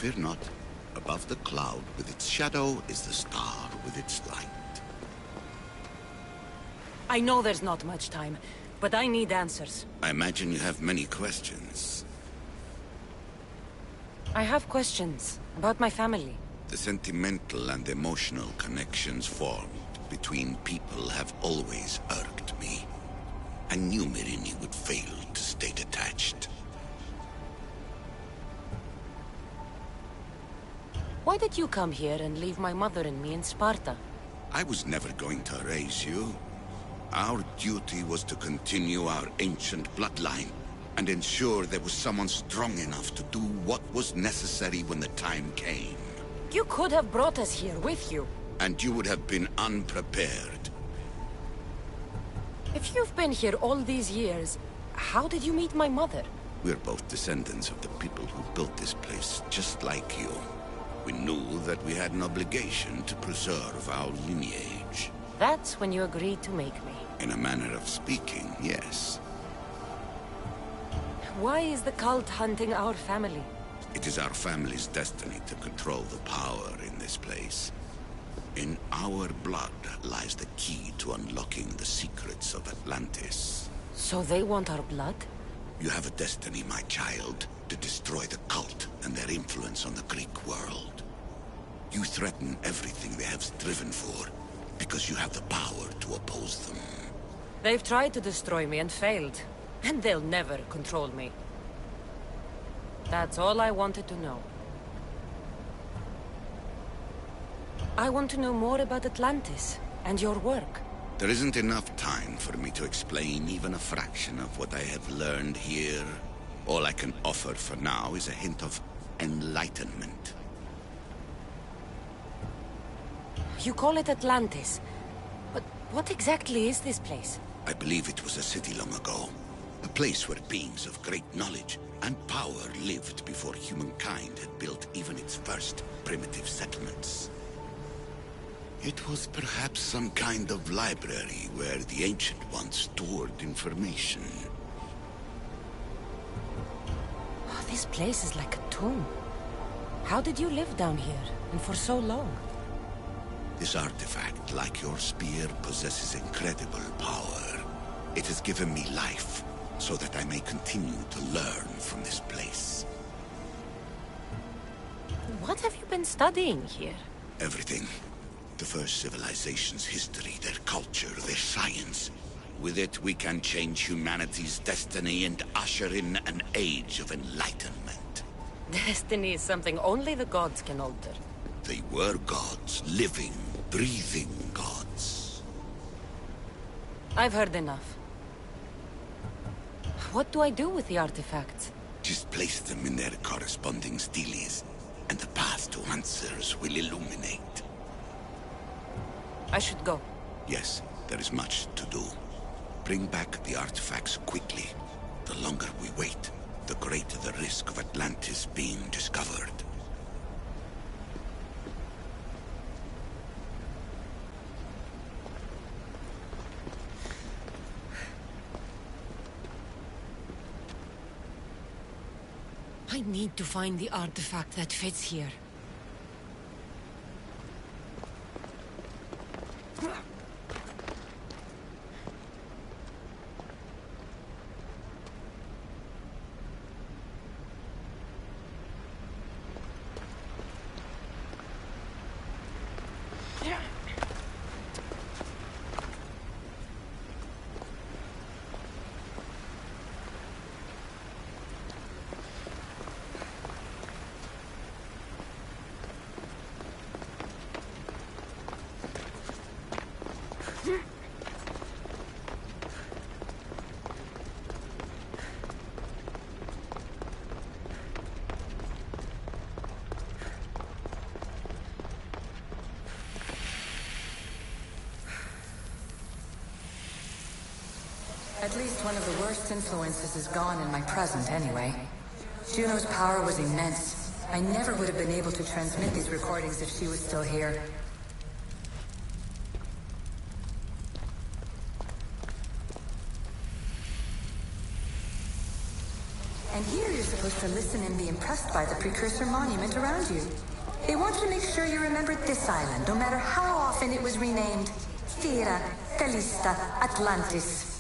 Fear not. Above the cloud with its shadow is the star with its light. I know there's not much time, but I need answers. I imagine you have many questions. I have questions about my family. The sentimental and emotional connections formed between people have always irked me. I knew Myrini would fail to stay detached. Why did you come here and leave my mother and me in Sparta? I was never going to raise you. Our duty was to continue our ancient bloodline and ensure there was someone strong enough to do what was necessary when the time came. You could have brought us here with you. And you would have been unprepared. If you've been here all these years, how did you meet my mother? We're both descendants of the people who built this place, just like you. We knew that we had an obligation to preserve our lineage. That's when you agreed to make me. In a manner of speaking, yes. Why is the cult hunting our family? It is our family's destiny to control the power in this place. In our blood lies the key to unlocking the secrets of Atlantis. So they want our blood? You have a destiny, my child, to destroy the cult and their influence on the Greek world. You threaten everything they have striven for, because you have the power to oppose them. They've tried to destroy me and failed, and they'll never control me. That's all I wanted to know. I want to know more about Atlantis and your work. There isn't enough time for me to explain even a fraction of what I have learned here. All I can offer for now is a hint of enlightenment. You call it Atlantis, but what exactly is this place? I believe it was a city long ago. A place where beings of great knowledge and power lived before humankind had built even its first primitive settlements. It was perhaps some kind of library where the Ancient Ones stored information. Oh, this place is like a tomb. How did you live down here, and for so long? This artifact, like your spear, possesses incredible power. It has given me life, so that I may continue to learn from this place. What have you been studying here? Everything. The first civilization's history, their culture, their science. With it, we can change humanity's destiny and usher in an age of enlightenment. Destiny is something only the gods can alter. They were gods, living, breathing gods. I've heard enough. What do I do with the artifacts? Just place them in their corresponding steles, and the path to answers will illuminate. I should go. Yes, there is much to do. Bring back the artifacts quickly. The longer we wait, the greater the risk of Atlantis being discovered. I need to find the artifact that fits here. At least one of the worst influences is gone in my present, anyway. Juno's power was immense. I never would have been able to transmit these recordings if she was still here. And here you're supposed to listen and be impressed by the precursor monument around you. They want you to make sure you remembered this island, no matter how often it was renamed. Terra, Callista, Atlantis.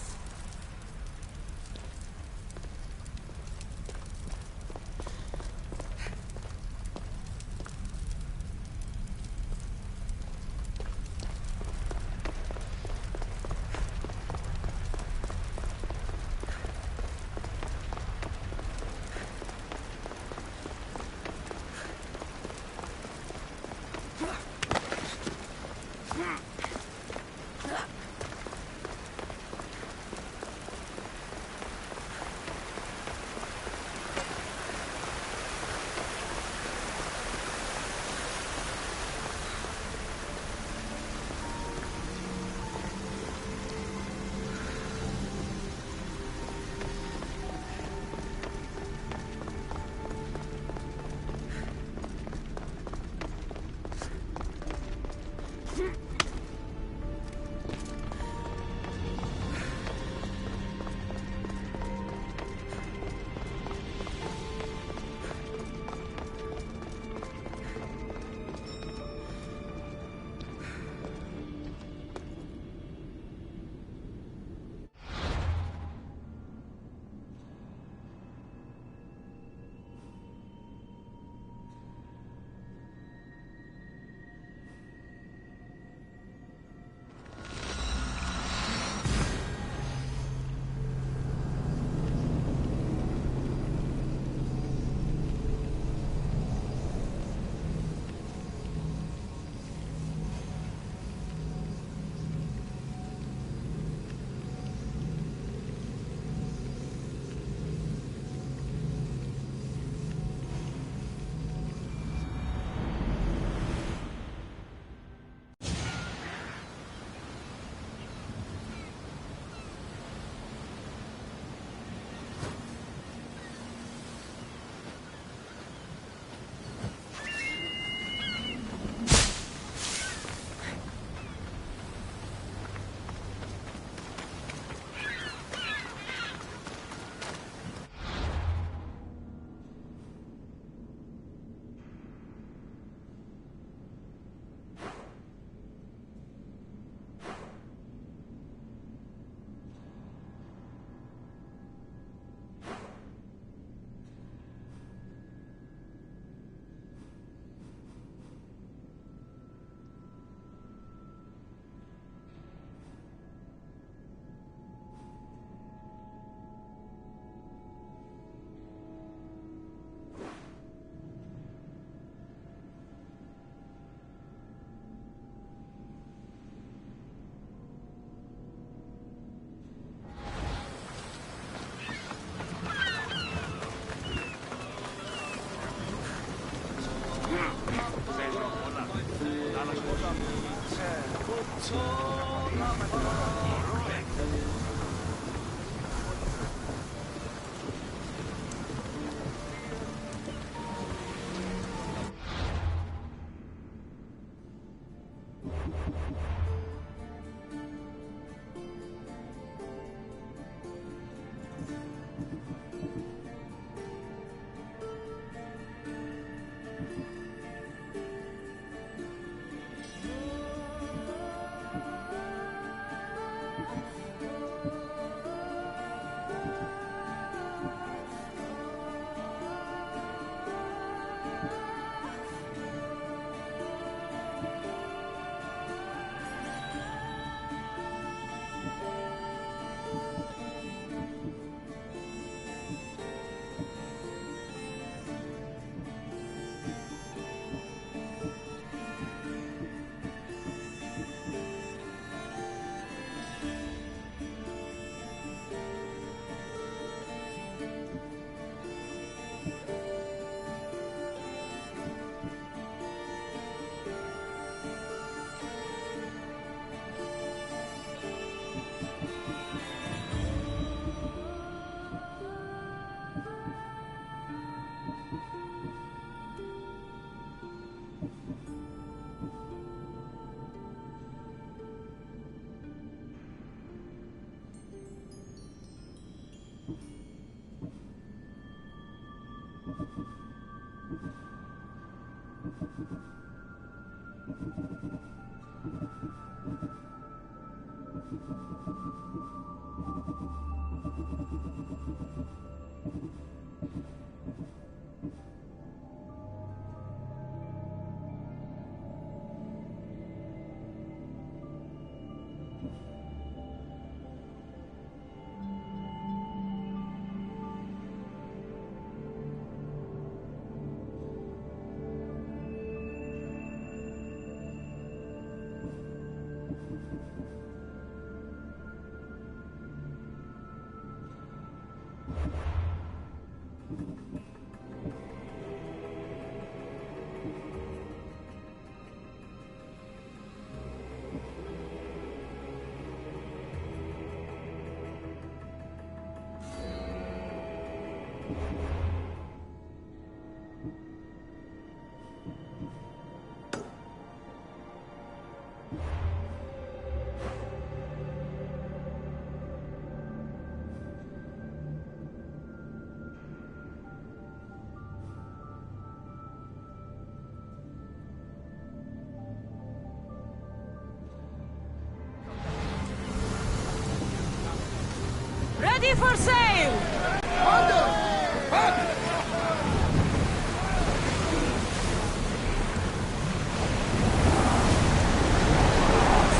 Ready for sail!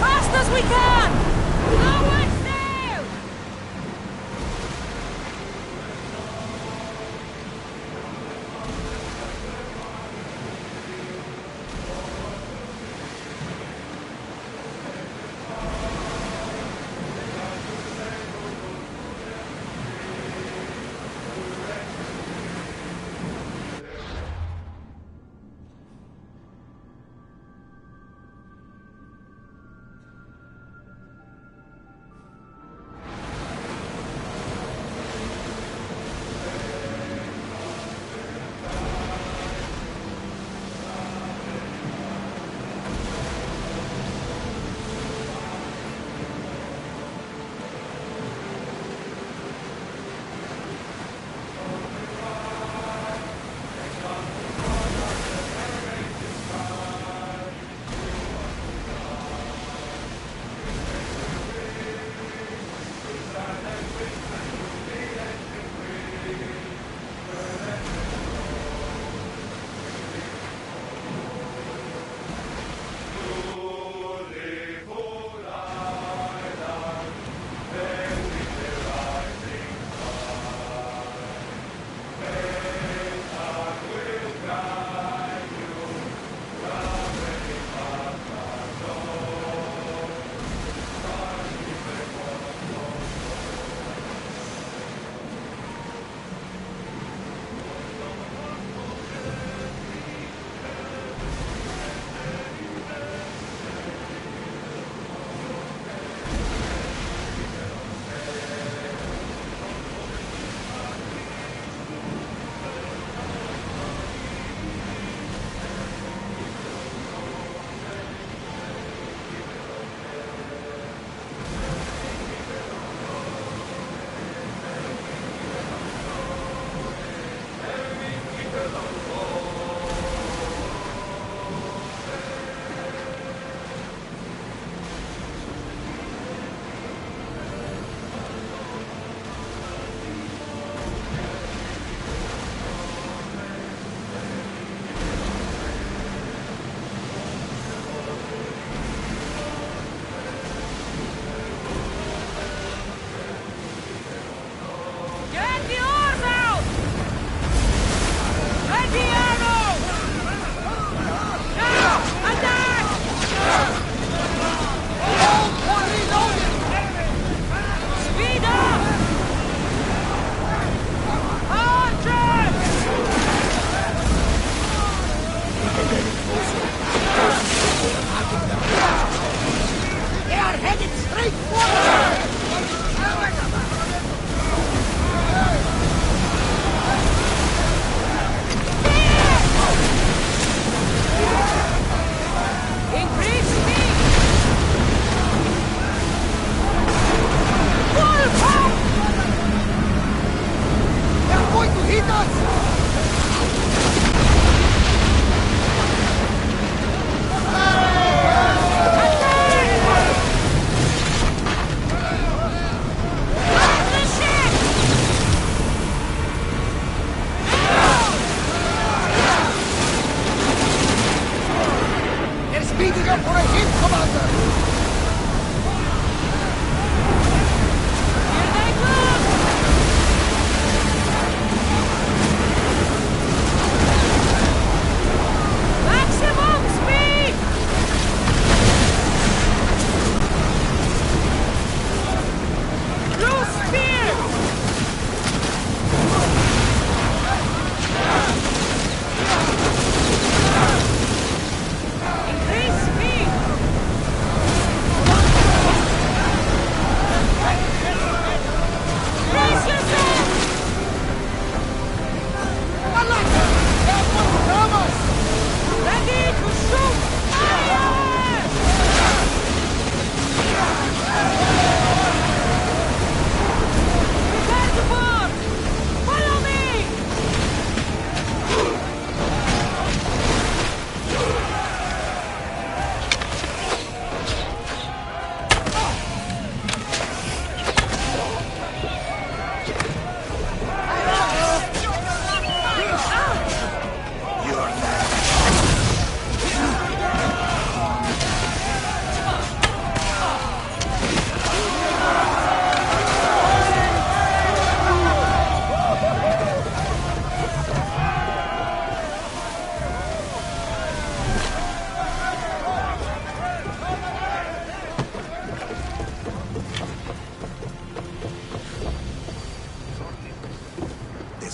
Fast as we can! Lower sail!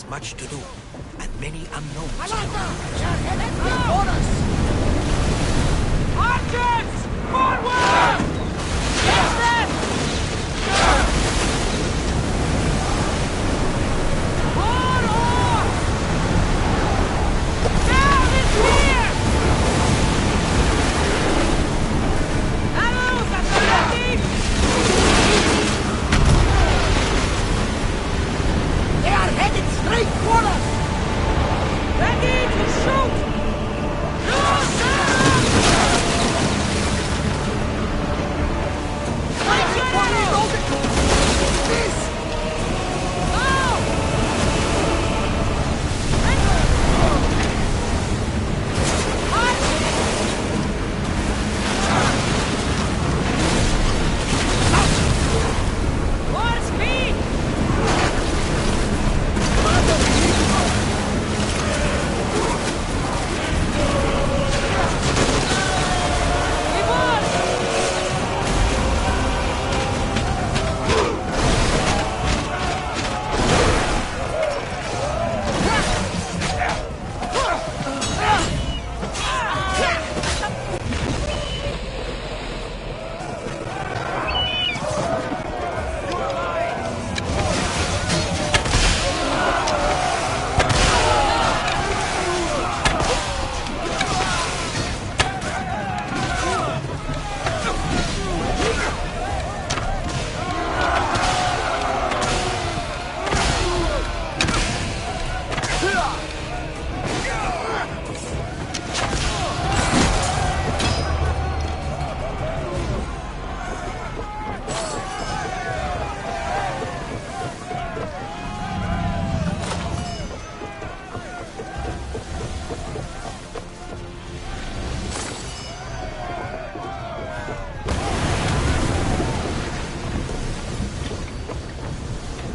much to do, and many unknowns. Alanta! They are headed for us! Archers! Forward! Yes, them! More on! Down is here! Arrows at the ready! They are headed straight for us! Ready to shoot! Loose arrows! Fight your arrows! This! Go! More speed!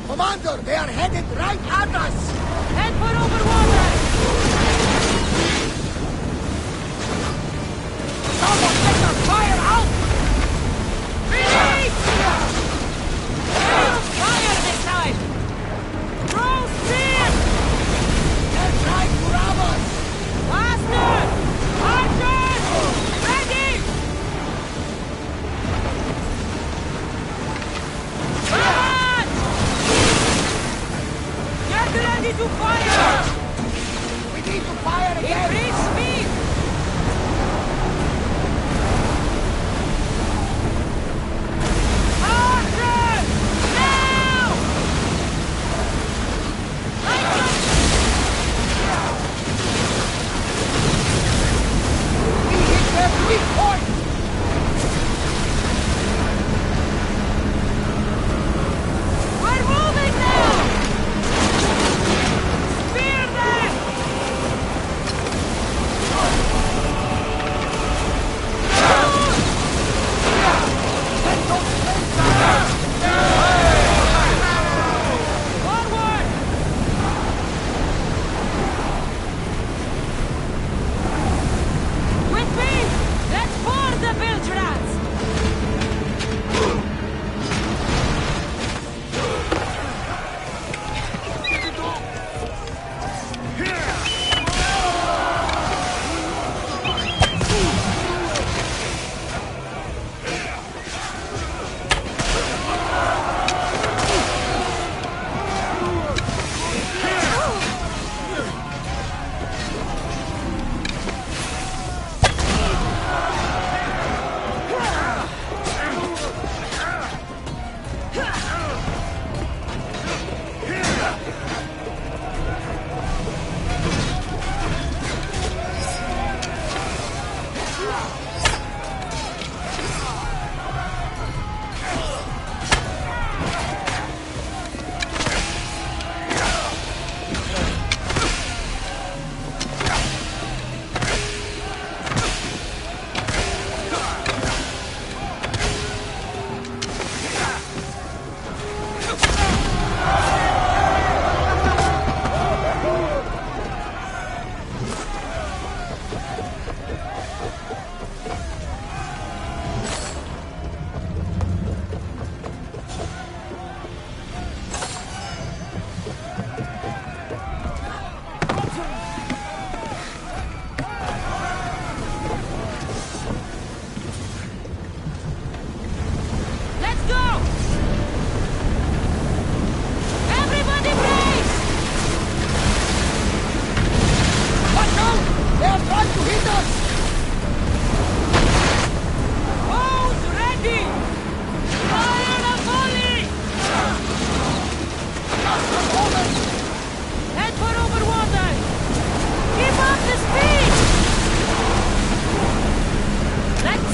Commander, they are headed right at us! Head for over water! Someone get their fire out! Release! Fire this time! Throw spear! They're trying to rob us! Faster! Archers! Ready! Ready to fire! We need to fire again! Increase speed! Archers! Now! We hit their weak point! We're moving now! Spear them!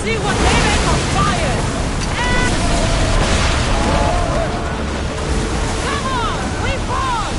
See what they make of fire! Come on! We fall!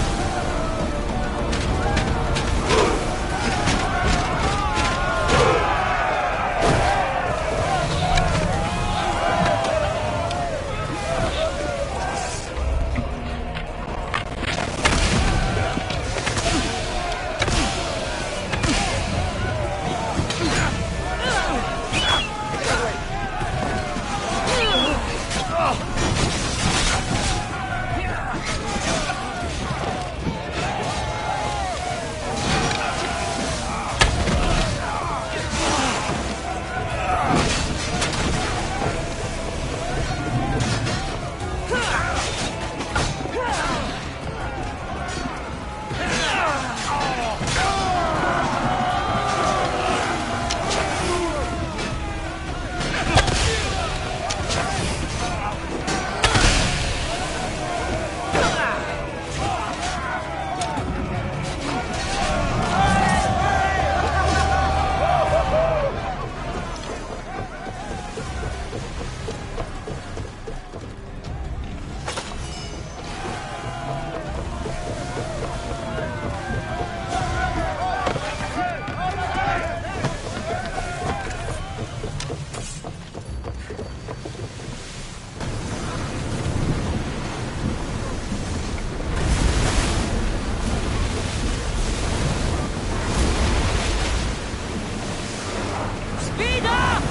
Speed up!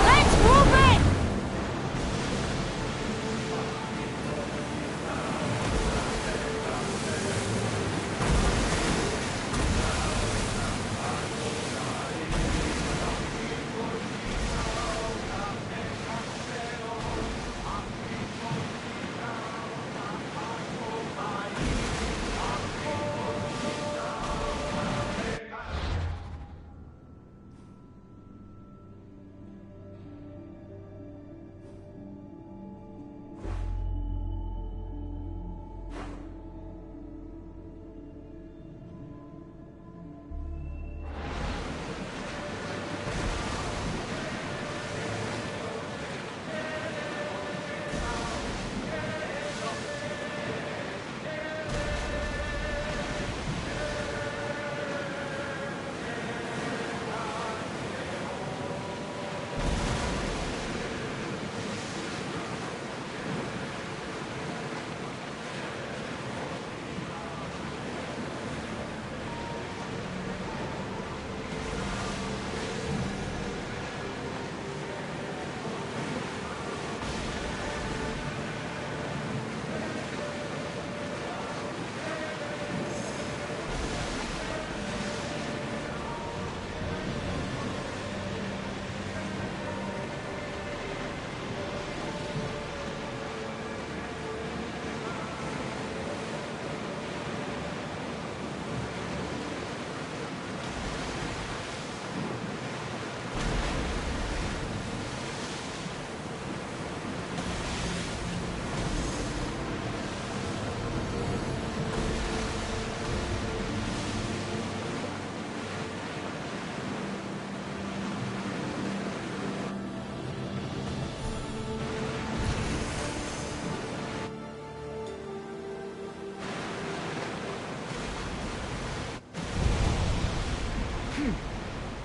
Let's move it!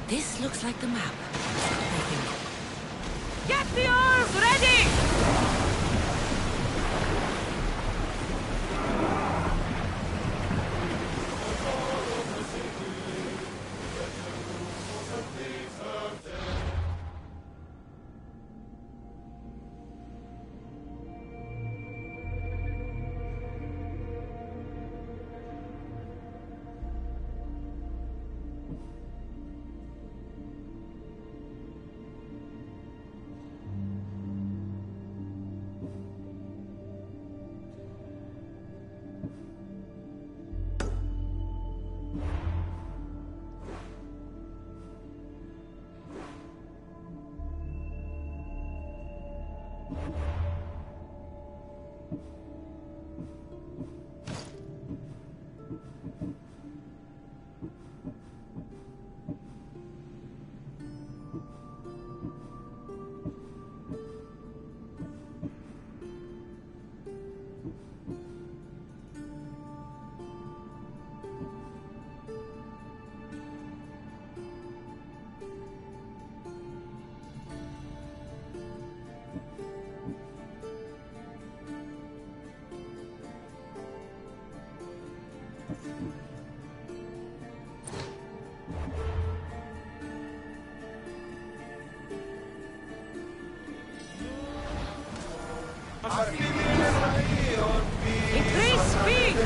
This looks like the map, I think. Get the oars ready! Increase speed!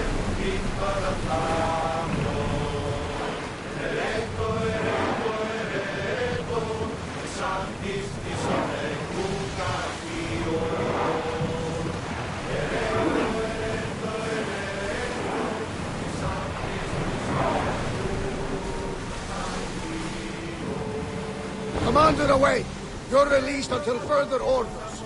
Commander, away! You're released until further orders.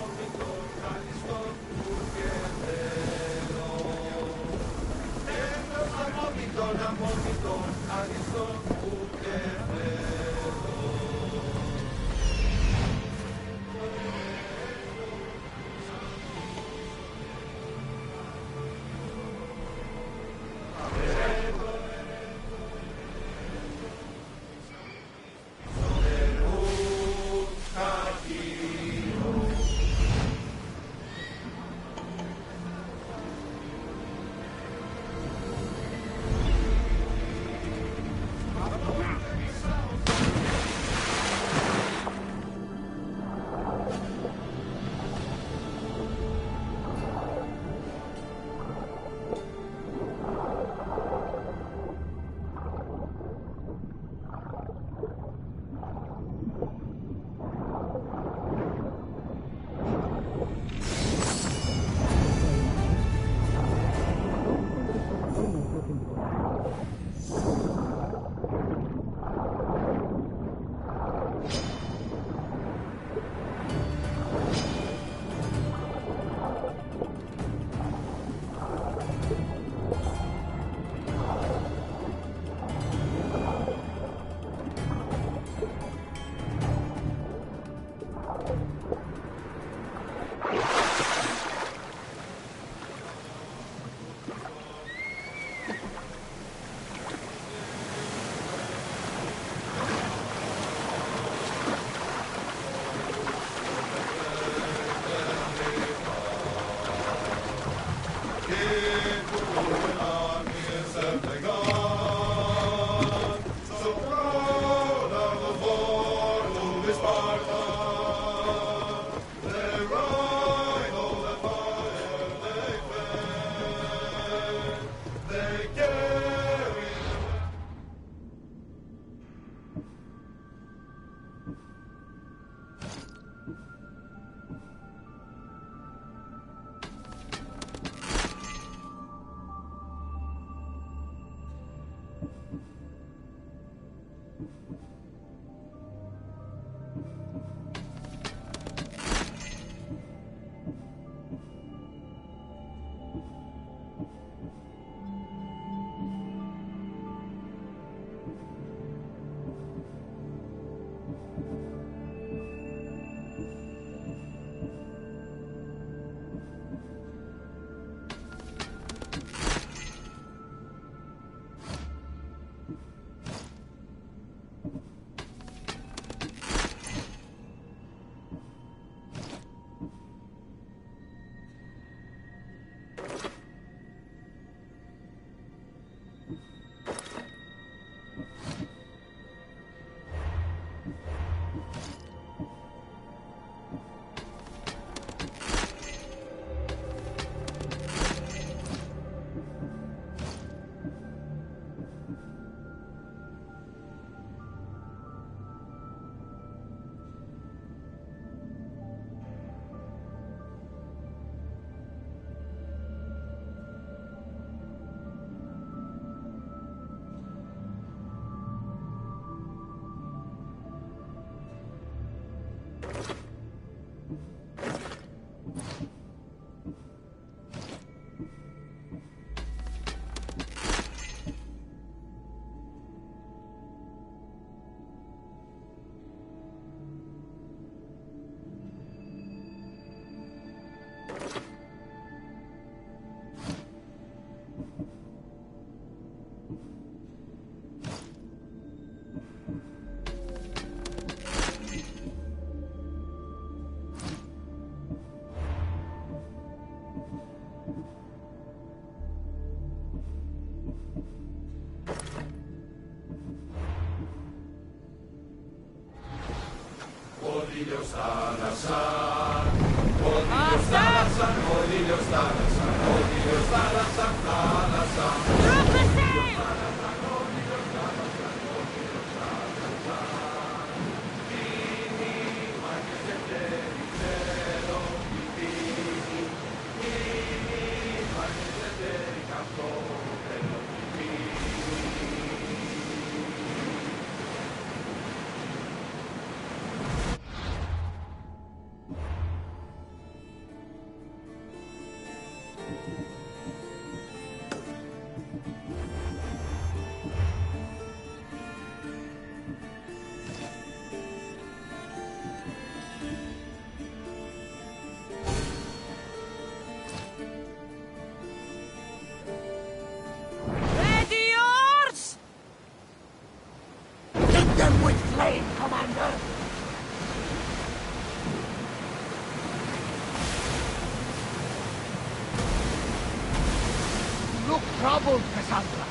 Troubled, Cassandra.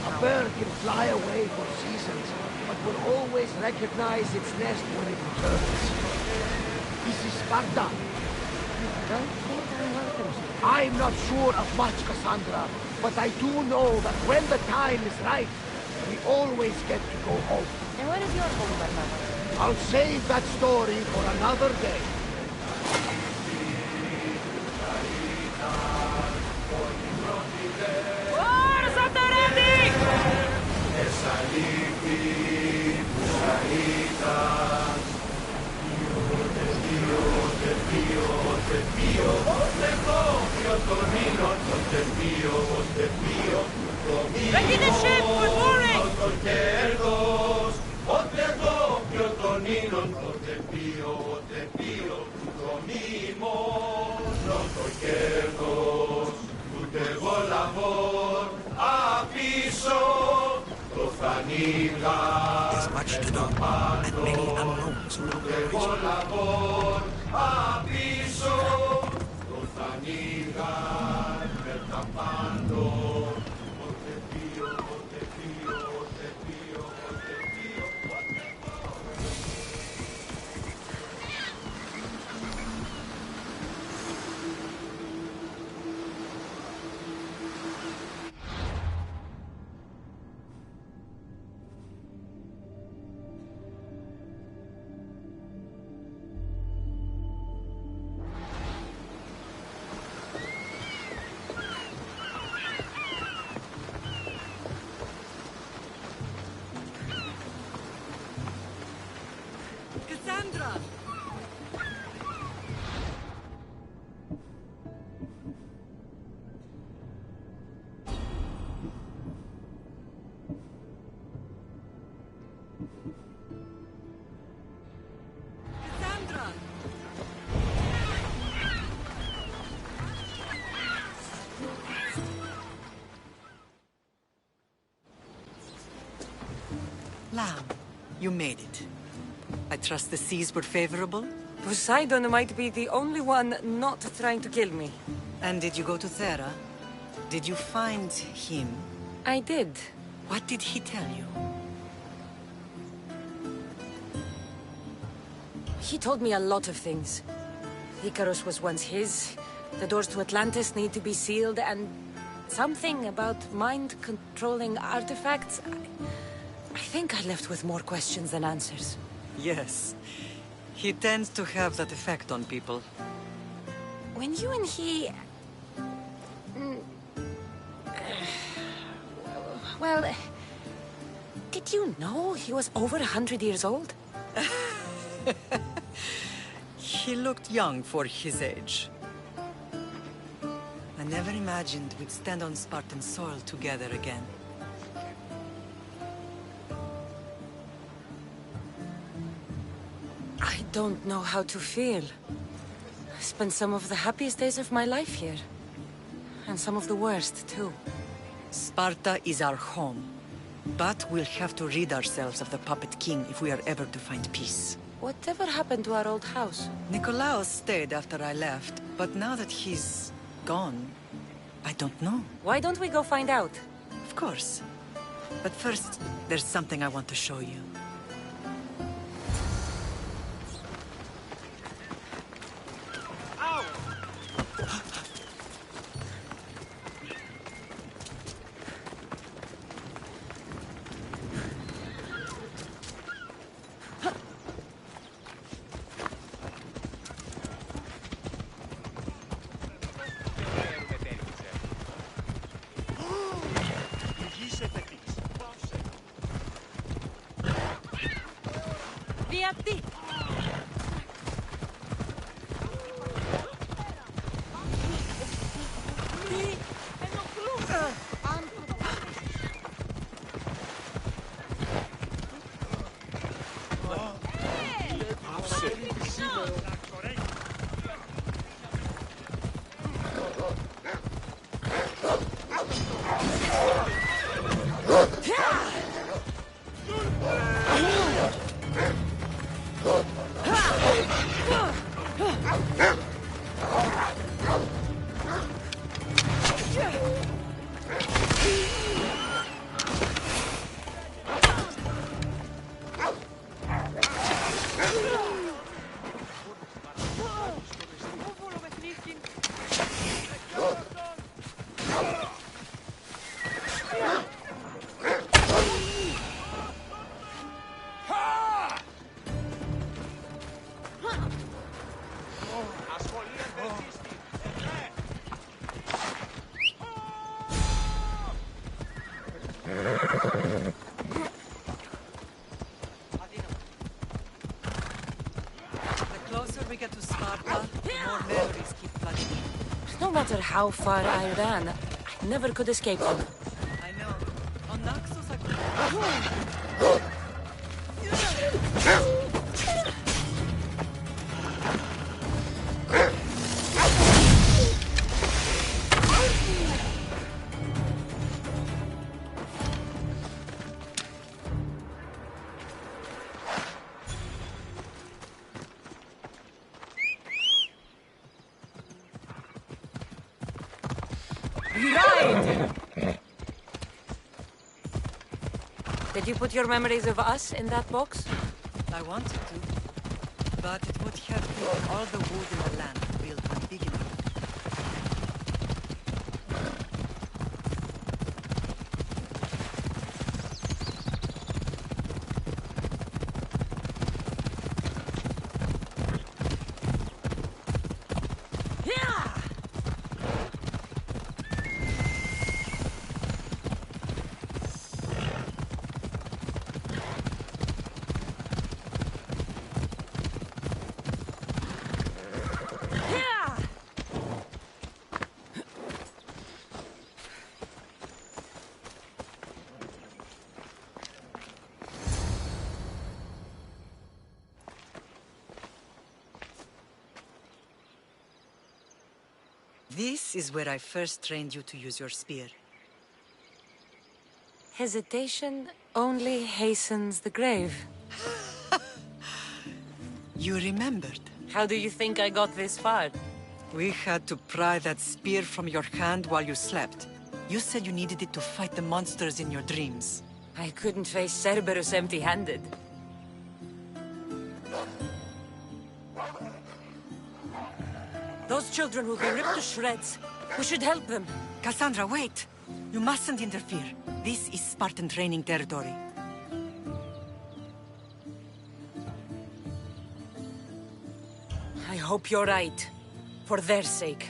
A bird can fly away for seasons, but will always recognize its nest when it returns. This is Sparta. Don't think I'm welcome here. I'm not sure of much, Cassandra, but I do know that when the time is right, we always get to go home. And where is your home, Barnabas? I'll save that story for another day. Ready the ship, we're mooring! There's much to do, and many unknowns on the horizon. Cassandra! Cassandra! Lamb, you made it. I trust the seas were favorable? Poseidon might be the only one not trying to kill me. And did you go to Thera? Did you find him? I did. What did he tell you? He told me a lot of things. Icarus was once his, the doors to Atlantis need to be sealed, and something about mind-controlling artifacts. I think I left with more questions than answers. Yes. He tends to have that effect on people. When you and he... Well... Did you know he was over 100 years old? He looked young for his age. I never imagined we'd stand on Spartan soil together again. I don't know how to feel. I spent some of the happiest days of my life here. And some of the worst, too. Sparta is our home. But we'll have to rid ourselves of the Puppet King if we are ever to find peace. Whatever happened to our old house? Nikolaos stayed after I left, but now that he's gone, I don't know. Why don't we go find out? Of course. But first, there's something I want to show you. Ow! memories keep flooding in. No matter how far I ran, I never could escape them. I know. On Naxos, I could... Did you put your memories of us in that box? I wanted to, but it would have taken all the wood in the land to build one big enough. This is where I first trained you to use your spear. Hesitation only hastens the grave. You remembered. How do you think I got this far? We had to pry that spear from your hand while you slept. You said you needed it to fight the monsters in your dreams. I couldn't face Cerberus empty-handed. Those children will be ripped to shreds. We should help them. Cassandra, wait! You mustn't interfere. This is Spartan training territory. I hope you're right. For their sake.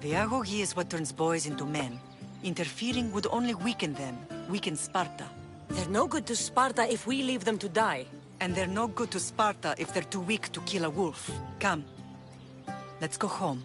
The agoge is what turns boys into men. Interfering would only weaken them, weaken Sparta. They're no good to Sparta if we leave them to die. And they're no good to Sparta if they're too weak to kill a wolf. Come. Let's go home.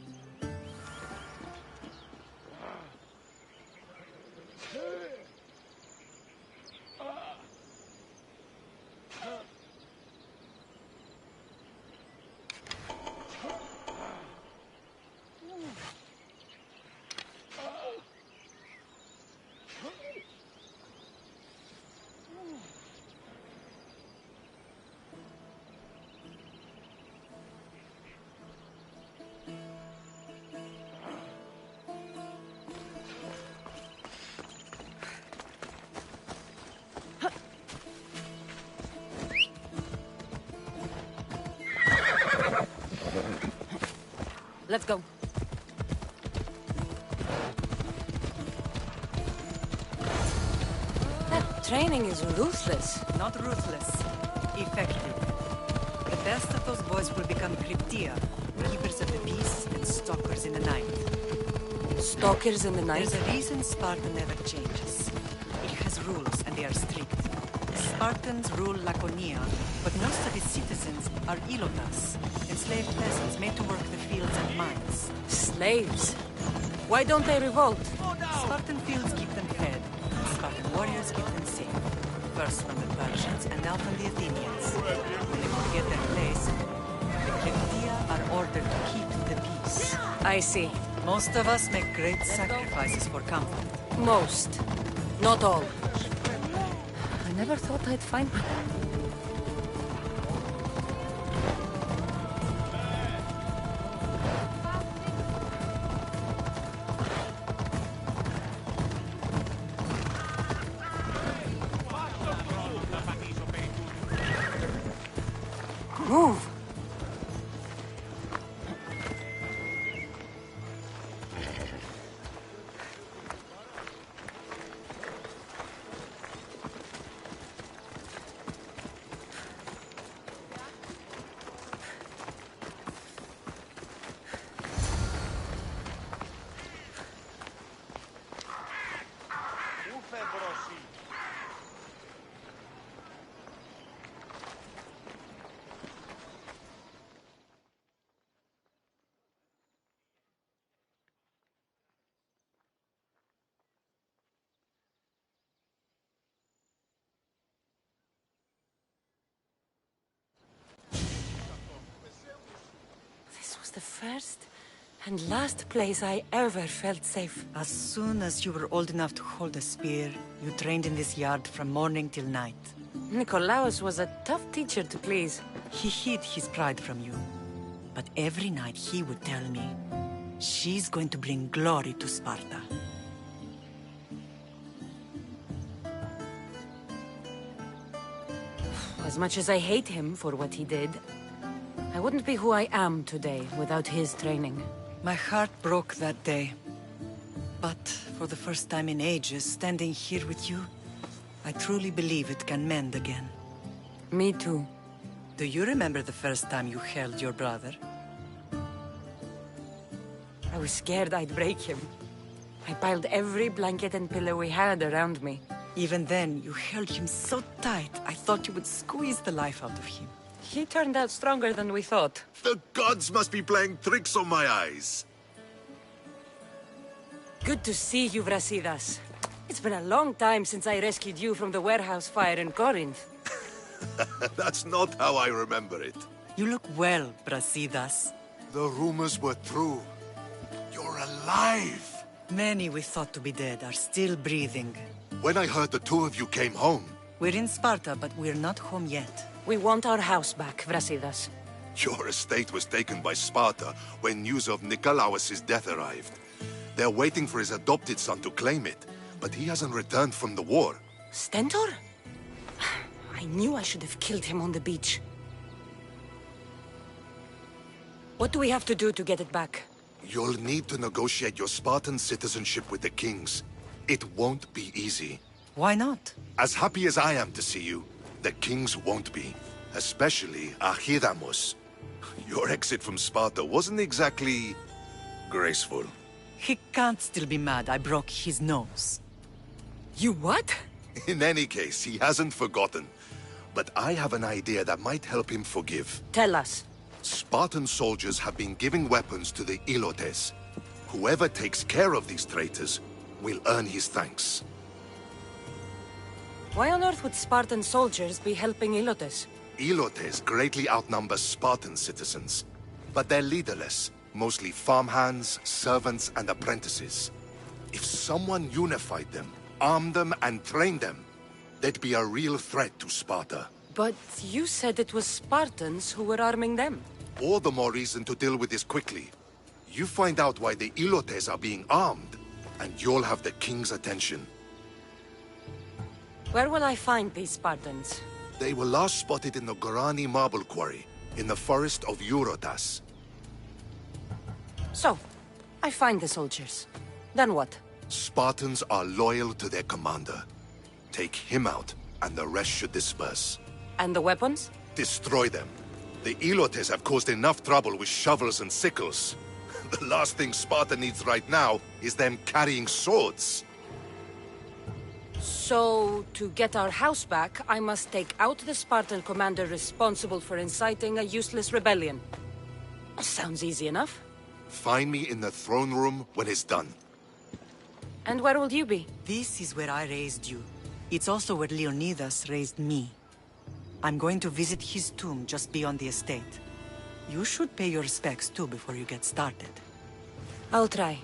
Let's go. That training is ruthless. Not ruthless. Effective. The best of those boys will become Cryptia, keepers of the peace and stalkers in the night. Stalkers in the night? There's a reason Sparta never changes. It has rules, and they are strict. Spartans rule Laconia, but most of its citizens are ilotas, enslaved peasants made to work the fields and mines. Slaves? Why don't they revolt? Spartan fields keep them fed, and Spartan warriors keep them safe. First from the Persians, and now from the Athenians. When they forget their place, the Cryptia are ordered to keep the peace. I see. Most of us make great sacrifices for comfort. Most. Not all. I never thought I'd find... Move! first and last place I ever felt safe. As soon as you were old enough to hold a spear, you trained in this yard from morning till night. Nikolaos was a tough teacher to please. He hid his pride from you. But every night he would tell me, she's going to bring glory to Sparta. As much as I hate him for what he did, I wouldn't be who I am today without his training. My heart broke that day. But for the first time in ages, standing here with you, I truly believe it can mend again. Me too. Do you remember the first time you held your brother? I was scared I'd break him. I piled every blanket and pillow we had around me. Even then, you held him so tight, I thought you would squeeze the life out of him. He turned out stronger than we thought. The gods must be playing tricks on my eyes. Good to see you, Brasidas. It's been a long time since I rescued you from the warehouse fire in Corinth. That's not how I remember it. You look well, Brasidas. The rumors were true. You're alive! Many we thought to be dead are still breathing. When I heard the two of you came home... We're in Sparta, but we're not home yet. We want our house back, Brasidas. Your estate was taken by Sparta when news of Nikolaos' death arrived. They're waiting for his adopted son to claim it, but he hasn't returned from the war. Stentor? I knew I should have killed him on the beach. What do we have to do to get it back? You'll need to negotiate your Spartan citizenship with the kings. It won't be easy. Why not? As happy as I am to see you, the kings won't be. Especially Archidamos. Your exit from Sparta wasn't exactly... graceful. He can't still be mad I broke his nose. You what? In any case, he hasn't forgotten. But I have an idea that might help him forgive. Tell us. Spartan soldiers have been giving weapons to the Ilotes. Whoever takes care of these traitors will earn his thanks. Why on earth would Spartan soldiers be helping Ilotes? Ilotes greatly outnumber Spartan citizens, but they're leaderless, mostly farmhands, servants, and apprentices. If someone unified them, armed them, and trained them, they'd be a real threat to Sparta. But you said it was Spartans who were arming them. All the more reason to deal with this quickly. You find out why the Ilotes are being armed, and you'll have the king's attention. Where will I find these Spartans? They were last spotted in the Gorani marble quarry, in the forest of Eurotas. So, I find the soldiers. Then what? Spartans are loyal to their commander. Take him out, and the rest should disperse. And the weapons? Destroy them. The Ilotes have caused enough trouble with shovels and sickles. The last thing Sparta needs right now is them carrying swords. So, to get our house back, I must take out the Spartan commander responsible for inciting a useless rebellion. Sounds easy enough. Find me in the throne room when it's done. And where will you be? This is where I raised you. It's also where Leonidas raised me. I'm going to visit his tomb just beyond the estate. You should pay your respects too before you get started. I'll try.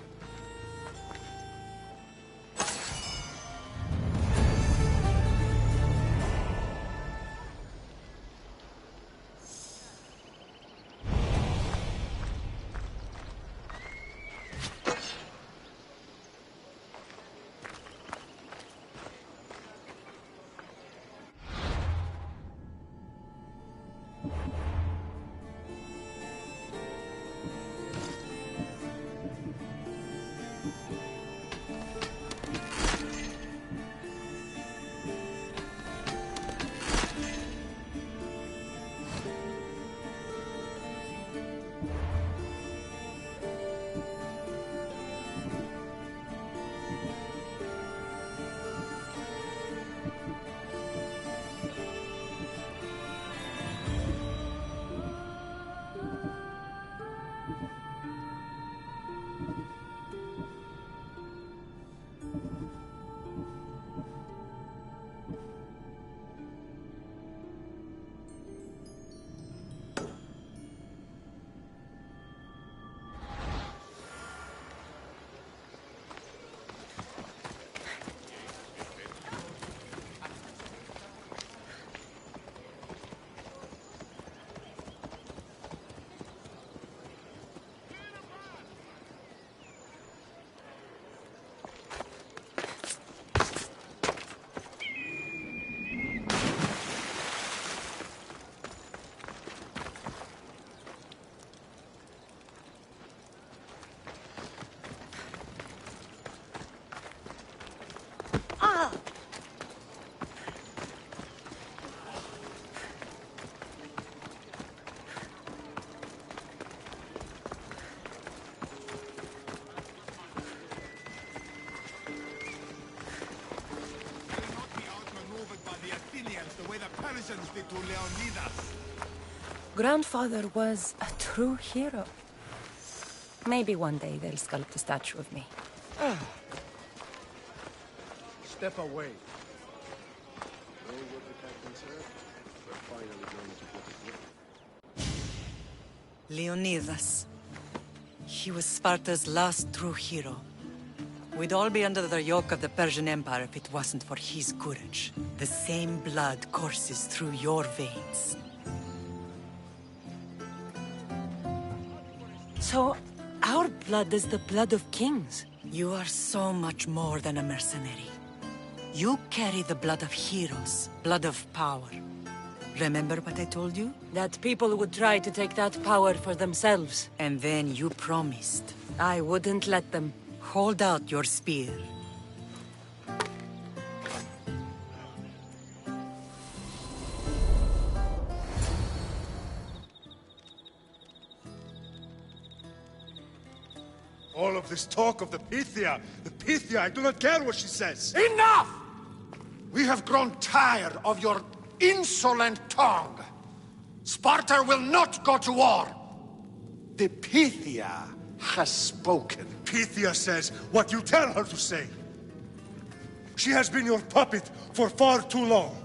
to Leonidas. Grandfather was a true hero. Maybe one day they'll sculpt a statue of me. Step away. Leonidas. He was Sparta's last true hero. We'd all be under the yoke of the Persian Empire if it wasn't for his courage. The same blood courses through your veins. So, our blood is the blood of kings. You are so much more than a mercenary. You carry the blood of heroes, blood of power. Remember what I told you? That people would try to take that power for themselves. And then you promised. I wouldn't let them. Hold out your spear. All of this talk of the Pythia, I do not care what she says. Enough! We have grown tired of your insolent tongue. Sparta will not go to war. The Pythia has spoken. Pythia says what you tell her to say. She has been your puppet for far too long.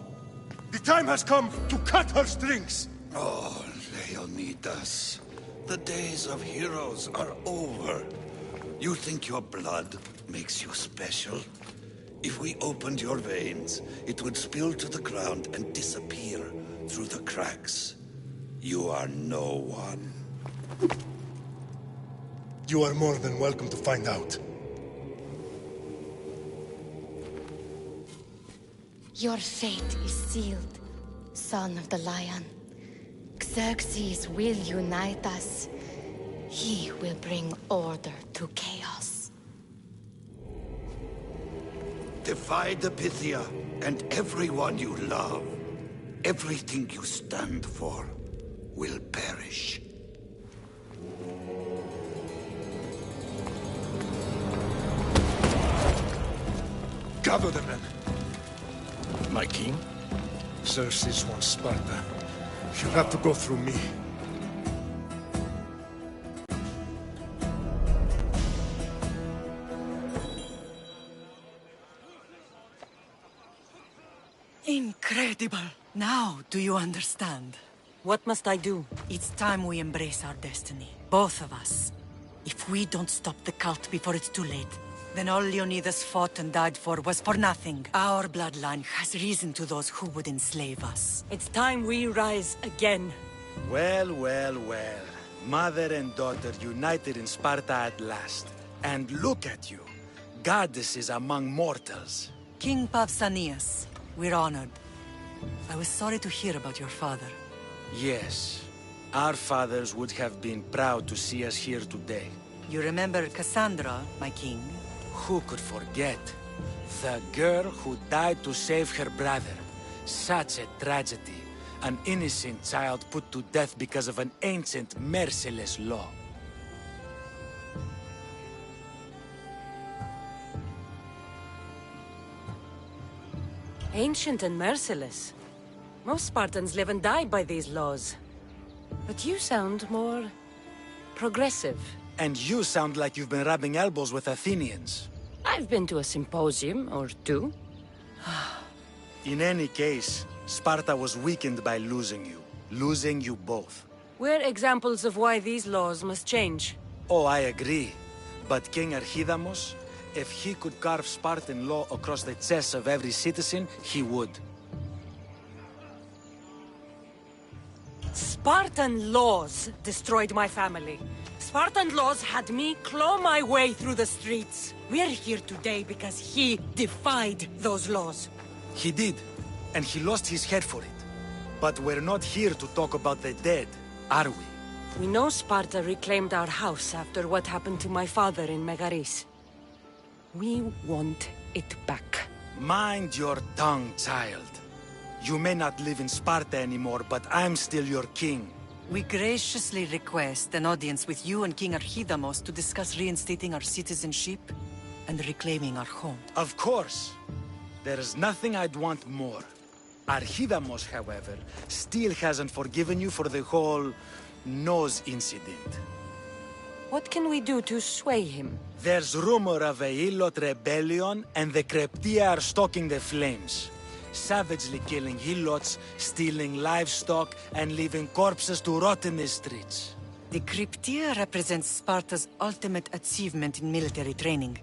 The time has come to cut her strings. Oh, Leonidas. The days of heroes are over. You think your blood makes you special? If we opened your veins, it would spill to the ground and disappear through the cracks. You are no one. You are more than welcome to find out. Your fate is sealed, son of the lion. Xerxes will unite us. He will bring order to chaos. Defy the Pythia and everyone you love. Everything you stand for will perish. Gather the men. My king? Xerxes wants Sparta. She'll have to go through me. Incredible! Now, do you understand? What must I do? It's time we embrace our destiny. Both of us. If we don't stop the cult before it's too late, then all Leonidas fought and died for was for nothing. Our bloodline has risen to those who would enslave us. It's time we rise again. Well, well, well. Mother and daughter united in Sparta at last. And look at you. Goddesses among mortals. King Pausanias, we're honored. I was sorry to hear about your father. Yes. Our fathers would have been proud to see us here today. You remember Cassandra, my king? Who could forget? The girl who died to save her brother. Such a tragedy. An innocent child put to death because of an ancient, merciless law. Ancient and merciless. Most Spartans live and die by these laws. But you sound more progressive. And you sound like you've been rubbing elbows with Athenians. I've been to a symposium or two. In any case, Sparta was weakened by losing you. Losing you both. We're examples of why these laws must change. Oh, I agree. But King Archidamos, if he could carve Spartan law across the chests of every citizen, he would. Spartan laws destroyed my family. Spartan laws had me claw my way through the streets. We're here today because he defied those laws. He did, and he lost his head for it. But we're not here to talk about the dead, are we? We know Sparta reclaimed our house after what happened to my father in Megaris. We want it back. Mind your tongue, child. You may not live in Sparta anymore, but I'm still your king. We graciously request an audience with you and King Archidamos to discuss reinstating our citizenship and reclaiming our home. Of course. There is nothing I'd want more. Archidamos, however, still hasn't forgiven you for the whole nose incident. What can we do to sway him? There's rumor of a Hilot rebellion, and the Kreptia are stoking the flames. Savagely killing Hilots, stealing livestock, and leaving corpses to rot in the streets. The Cryptia represents Sparta's ultimate achievement in military training.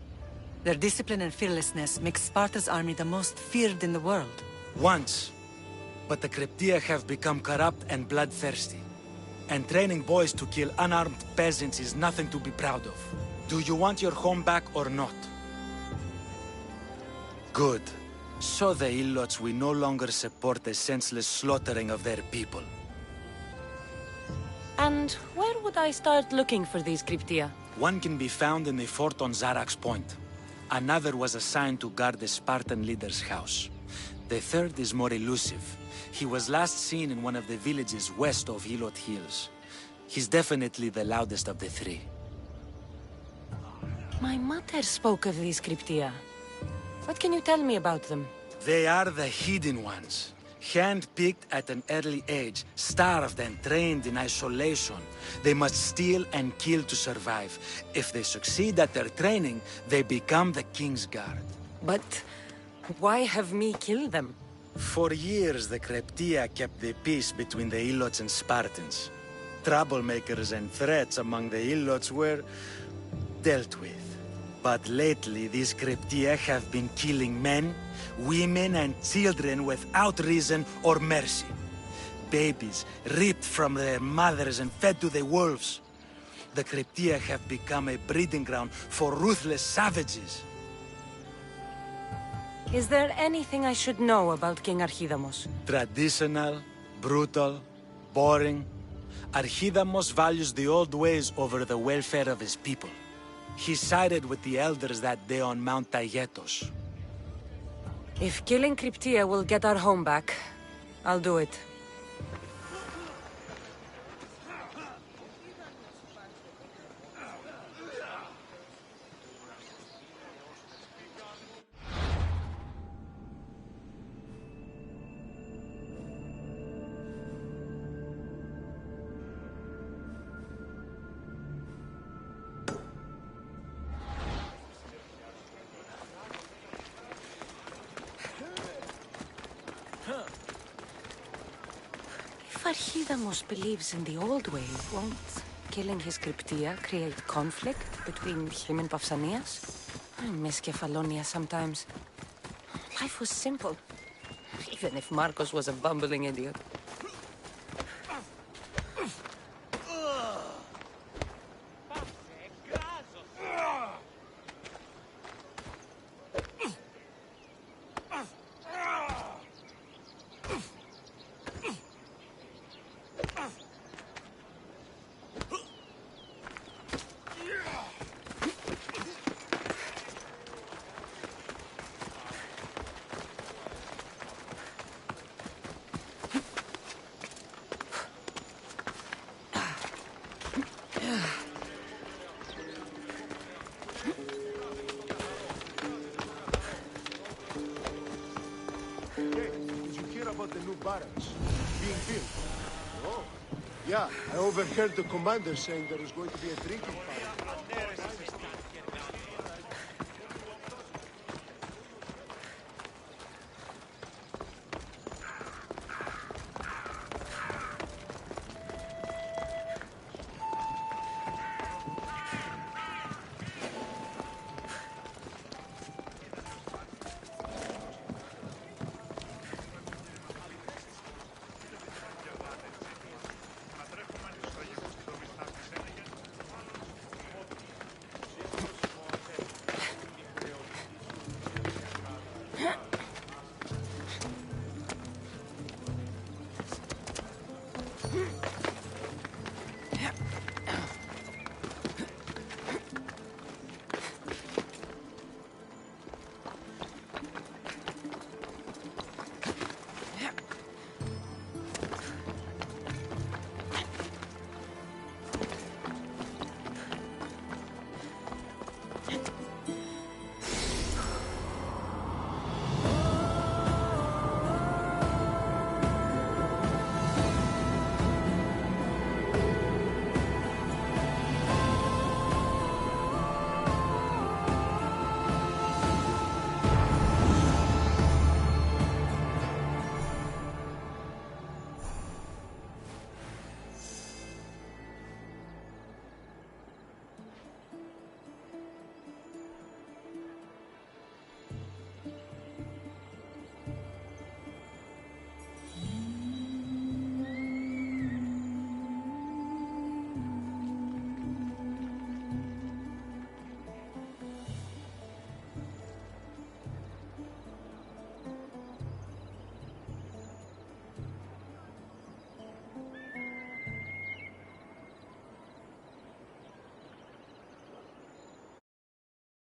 Their discipline and fearlessness make Sparta's army the most feared in the world. Once. But the Cryptia have become corrupt and bloodthirsty. And training boys to kill unarmed peasants is nothing to be proud of. Do you want your home back or not? Good. So the Ilots will no longer support the senseless slaughtering of their people. And where would I start looking for these Cryptia? One can be found in the fort on Zarak's Point. Another was assigned to guard the Spartan leader's house. The third is more elusive. He was last seen in one of the villages west of Hilot Hills. He's definitely the loudest of the three. My mother spoke of these Cryptia. What can you tell me about them? They are the hidden ones. Hand-picked at an early age, starved and trained in isolation. They must steal and kill to survive. If they succeed at their training, they become the King's Guard. But why have me kill them? For years, the Cryptia kept the peace between the Ilots and Spartans. Troublemakers and threats among the Ilots were dealt with. But lately, these Cryptia have been killing men, women, and children without reason or mercy. Babies ripped from their mothers and fed to the wolves. The Cryptia have become a breeding ground for ruthless savages. Is there anything I should know about King Archidamos? Traditional, brutal, boring. Archidamos values the old ways over the welfare of his people. He sided with the elders that day on Mount Taygetos. If killing Cryptia will get our home back, I'll do it. Archidamos believes in the old way, won't killing his Cryptia create conflict between him and Pausanias? I miss Kefalonia sometimes. Life was simple, even if Marcos was a bumbling idiot. The new barracks being built. Oh, yeah, I overheard the commander saying there was going to be a drinking party.